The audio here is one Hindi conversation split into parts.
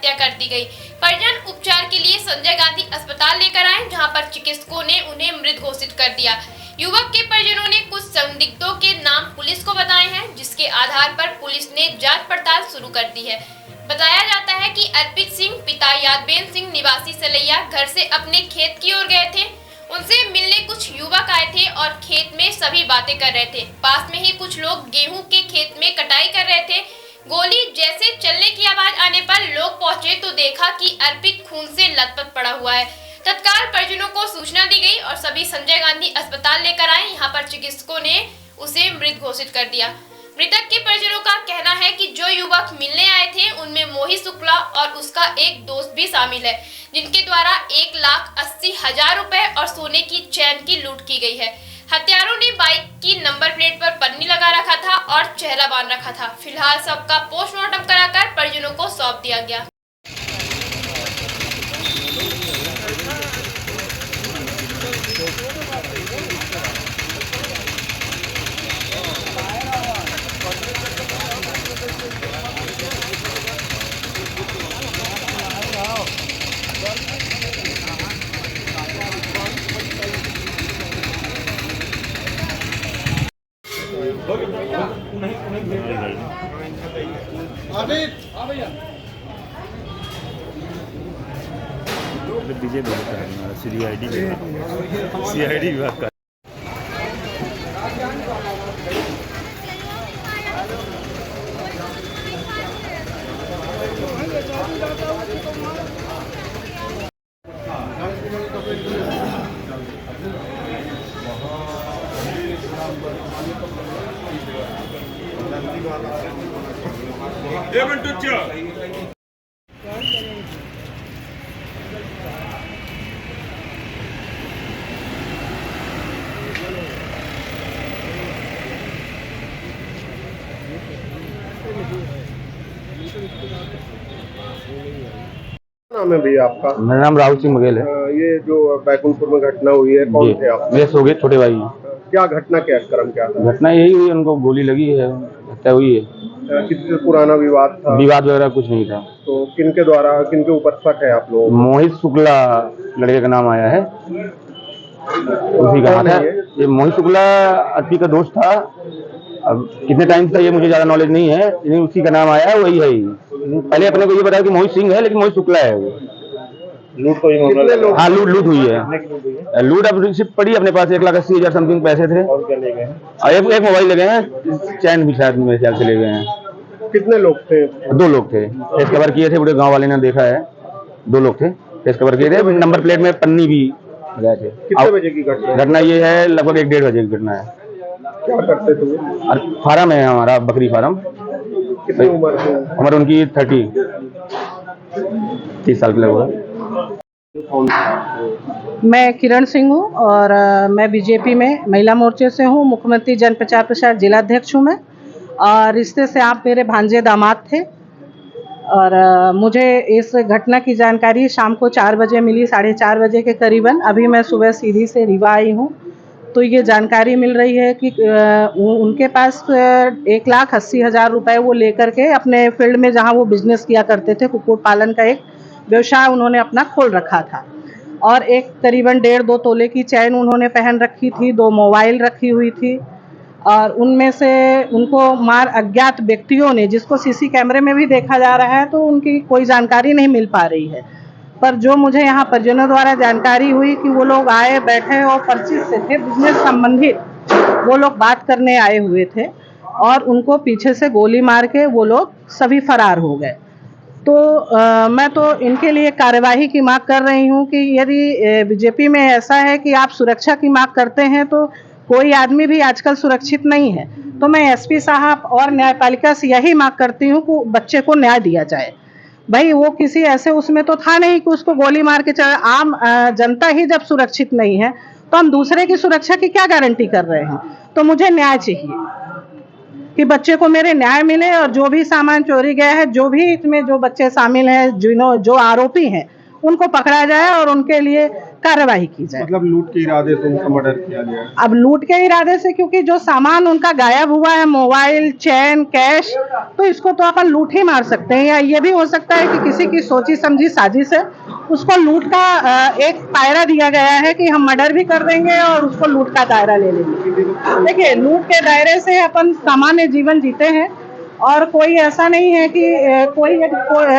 हत्या कर दी गई। परिजन उपचार के लिए संजय गांधी अस्पताल लेकर आए, जहां पर चिकित्सकों ने उन्हें मृत घोषित कर दिया। युवक के परिजनों ने कुछ संदिग्धों के नाम पुलिस को बताए हैं, जिसके आधार पर पुलिस ने जांच पड़ताल शुरू कर दी है। बताया जाता है कि अर्पित सिंह पिता यादवेंद्र सिंह निवासी सलैया घर से अपने खेत की ओर गए थे। उनसे मिलने कुछ युवक आए थे और खेत में सभी बातें कर रहे थे। पास में ही कुछ लोग गेहूं के खेत में कटाई कर रहे थे। गोली जैसे चलने की आवाज आने पर लोग पहुंचे तो देखा कि अर्पित खून से लथपथ पड़ा हुआ है। तत्काल परिजनों को सूचना दी गई और सभी संजय गांधी अस्पताल लेकर आए। यहाँ पर चिकित्सकों ने उसे मृत घोषित कर दिया। मृतक के परिजनों का कहना है कि जो युवक मिलने आए थे उनमें मोहित शुक्ला और उसका एक दोस्त भी शामिल है, जिनके द्वारा 1,80,000 रुपए और सोने की चैन की लूट की गई है। हत्यारों ने बाइक की नंबर प्लेट पर पन्नी लगा रखा था और चेहरा बांध रखा था। फिलहाल सबका पोस्टमार्टम कराकर परिजनों को सौंप दिया गया। सीआईडी विभाग का नाम है भैया आपका? मेरा नाम राहुल सिंह बघेल है। ये जो बैकुंठपुर में घटना हुई है, कौन थे आप? मेरे सोगे छोटे भाई। क्या घटना, क्या क्रम क्या था? घटना यही हुई, उनको गोली लगी है, हत्या हुई है। किसी से पुराना विवाद था? विवाद वगैरह कुछ नहीं था। तो किनके द्वारा, किनके ऊपर शक है आप लोगों? मोहित शुक्ला लड़के का नाम आया है, उसी का हाथ है। ये मोहित शुक्ला अर्पित का दोस्त था। अब कितने टाइम से ये मुझे ज्यादा नॉलेज नहीं है, लेकिन उसी का नाम आया है, वही है। पहले अपने को ये बताया कि मोहित सिंह है, लेकिन मोहित शुक्ला है वो। लूट को ही मामला? हाँ, लूट हुई है। लूट अब रिसिप्ट पड़ी अपने पास, 1,80,000 समथिंग पैसे थे और क्या ले गए? एक मोबाइल ले गए हैं, चैन भी शायद मेरे ख्याल से ले गए हैं। कितने लोग थे? 2 लोग थे, फेस कवर किए थे, पूरे गांव वाले ने देखा है। 2 लोग थे, फेस कवर किए थे, नंबर प्लेट में पन्नी भी लगाए थे। कितने बजे की घटना? घटना ये है लगभग 1-1:30 बजे की घटना है। क्या करते थे? फार्म है हमारा, बकरी फार्म। कितनी उम्र है? उम्र उनकी 30 साल के लगभग। मैं किरण सिंह हूँ और मैं बीजेपी में महिला मोर्चे से हूँ। मुख्यमंत्री जन प्रचार प्रसार जिला अध्यक्ष हूँ मैं, और रिश्ते से आप मेरे भांजे दामाद थे। और मुझे इस घटना की जानकारी शाम को 4 बजे मिली, 4:30 बजे के करीबन। अभी मैं सुबह सीधी से रीवा आई हूँ, तो ये जानकारी मिल रही है कि उनके पास 1,80,000 रुपये वो लेकर के अपने फील्ड में, जहाँ वो बिजनेस किया करते थे, कुक्कुट पालन का एक व्यवसाय उन्होंने अपना खोल रखा था, और एक करीबन 1.5-2 तोले की चैन उन्होंने पहन रखी थी, 2 मोबाइल रखी हुई थी। और उनमें से उनको मार अज्ञात व्यक्तियों ने, जिसको सीसी कैमरे में भी देखा जा रहा है, तो उनकी कोई जानकारी नहीं मिल पा रही है। पर जो मुझे यहाँ परिजनों द्वारा जानकारी हुई कि वो लोग आए, बैठे और परिचित से थे, बिजनेस संबंधित वो लोग बात करने आए हुए थे, और उनको पीछे से गोली मार के वो लोग सभी फरार हो गए। तो मैं तो इनके लिए कार्यवाही की मांग कर रही हूँ कि यदि बीजेपी में ऐसा है कि आप सुरक्षा की मांग करते हैं, तो कोई आदमी भी आजकल सुरक्षित नहीं है। तो मैं एसपी साहब और न्यायपालिका से यही मांग करती हूँ कि बच्चे को न्याय दिया जाए। भाई वो किसी ऐसे उसमें तो था नहीं कि उसको गोली मार के चला। आम जनता ही जब सुरक्षित नहीं है, तो हम दूसरे की सुरक्षा की क्या गारंटी कर रहे हैं? तो मुझे न्याय चाहिए कि बच्चे को मेरे न्याय मिले, और जो भी सामान चोरी गया है, जो भी इसमें जो बच्चे शामिल हैं, जो आरोपी हैं, उनको पकड़ा जाए और उनके लिए कार्रवाई की जाए। मतलब लूट के इरादे से उनका मर्डर किया गया। अब लूट के इरादे से, क्योंकि जो सामान उनका गायब हुआ है, मोबाइल, चैन, कैश, तो इसको तो अपन लूट ही मार सकते हैं। या ये भी हो सकता है कि किसी की सोची समझी साजिश है, उसको लूट का एक दायरा दिया गया है कि हम मर्डर भी कर देंगे और उसको लूट का दायरा ले लेंगे। देखिए, लूट के दायरे से अपन सामान्य जीवन जीते हैं और कोई ऐसा नहीं है कि कोई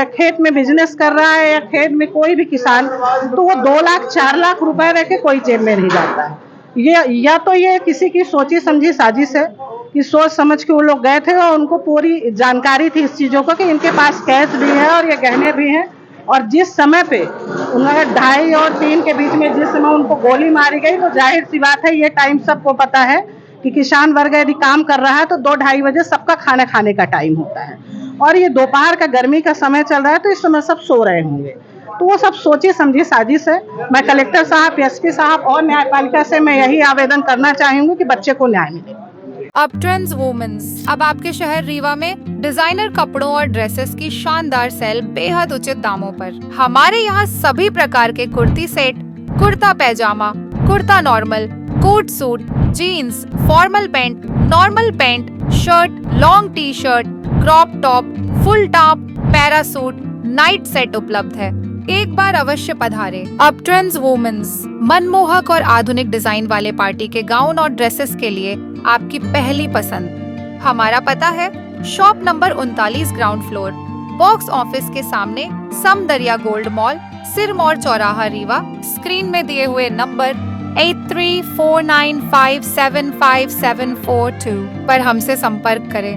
खेत में बिजनेस कर रहा है या खेत में कोई भी किसान, तो वो 2 लाख 4 लाख रुपए रह के कोई जेब में नहीं जाता है। ये या तो ये किसी की सोची समझी साजिश है कि सोच समझ के वो लोग गए थे और उनको पूरी जानकारी थी इस चीजों को कि इनके पास कैश भी है और ये गहने भी हैं। और जिस समय पे उन्होंने 2:30 और 3 के बीच में जिस समय उनको गोली मारी गई, तो जाहिर सी बात है, ये टाइम सबको पता है कि किसान वर्ग यदि काम कर रहा है तो 2-2:30 बजे सबका खाना खाने का टाइम होता है और ये दोपहर का गर्मी का समय चल रहा है, तो इस समय सब सो रहे होंगे। तो वो सब सोची समझी साजिश है। मैं कलेक्टर साहब, एसपी साहब और न्यायपालिका से मैं यही आवेदन करना चाहूंगी कि बच्चे को न्याय मिले। अपट्रेंड्स वुमेन्स अब आपके शहर रीवा में डिजाइनर कपड़ों और ड्रेसेस की शानदार सेल बेहद उचित दामों पर। हमारे यहाँ सभी प्रकार के kurti set, kurta pyjama, kurta normal, coat suit, jeans, formal pant, normal pant, shirt, long T shirt, crop top, full top, parachute, night set उपलब्ध है। एक बार अवश्य पधारे। अपट्रेंड्स वुमेन्स मनमोहक और आधुनिक डिजाइन वाले पार्टी के गाउन और ड्रेसेस के लिए आपकी पहली पसंद। हमारा पता है shop number 39, ground floor, box office के सामने, समदरिया गोल्ड मॉल, सिरमौर चौराहा, रीवा। स्क्रीन में दिए हुए नंबर 8349575742 पर हमसे संपर्क करें।